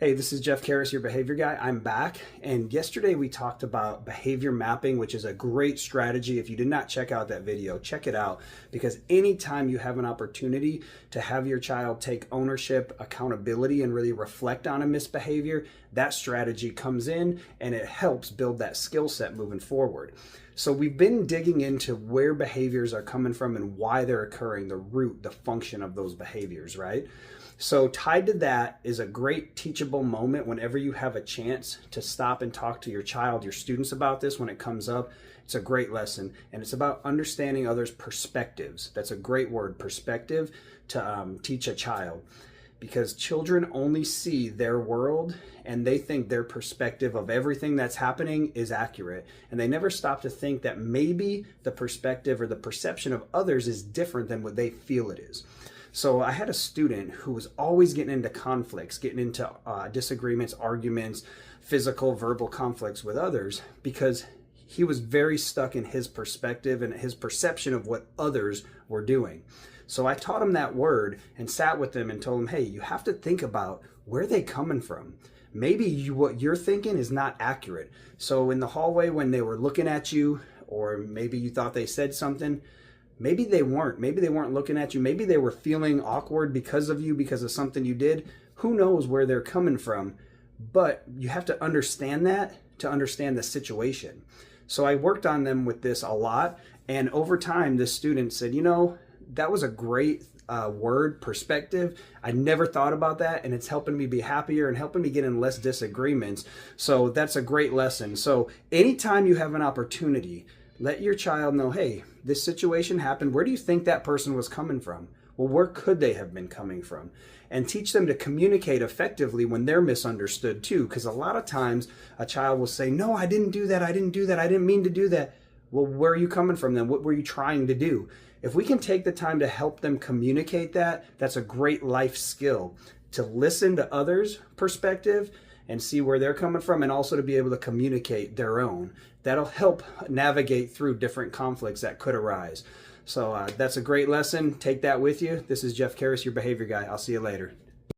Hey, this is Jeff Karras, your behavior guy. I'm back. And yesterday we talked about behavior mapping, which is a great strategy. If you did not check out that video, check it out, because anytime you have an opportunity to have your child take ownership, accountability, and really reflect on a misbehavior, that strategy comes in and it helps build that skill set moving forward. So we've been digging into where behaviors are coming from and why they're occurring, the root, the function of those behaviors, right? So tied to that is a great teachable moment whenever you have a chance to stop and talk to your child, your students about this when it comes up. It's a great lesson, and it's about understanding others' perspectives. That's a great word, perspective, to teach a child, because children only see their world and they think their perspective of everything that's happening is accurate. And they never stop to think that maybe the perspective or the perception of others is different than what they feel it is. So I had a student who was always getting into conflicts, getting into disagreements, arguments, physical, verbal conflicts with others, because he was very stuck in his perspective and his perception of what others were doing. So I taught him that word and sat with him and told him, hey, you have to think about where they're coming from. Maybe what you're thinking is not accurate. So in the hallway when they were looking at you, or maybe you thought they said something, maybe they weren't. Maybe they weren't looking at you. Maybe they were feeling awkward because of you, because of something you did. Who knows where they're coming from? But you have to understand that to understand the situation. So I worked on them with this a lot. And over time, this student said, that was a great word, perspective. I never thought about that, and it's helping me be happier and helping me get in less disagreements. So that's a great lesson. So anytime you have an opportunity, let your child know, hey, this situation happened. Where do you think that person was coming from? Well, where could they have been coming from? And teach them to communicate effectively when they're misunderstood too, because a lot of times a child will say, no, I didn't do that. I didn't do that. I didn't mean to do that. Well, where are you coming from then? What were you trying to do? If we can take the time to help them communicate that, that's a great life skill, to listen to others' perspective and see where they're coming from, and also to be able to communicate their own. That'll help navigate through different conflicts that could arise. So that's a great lesson. Take that with you. This is Jeff Karras, your behavior guy. I'll see you later.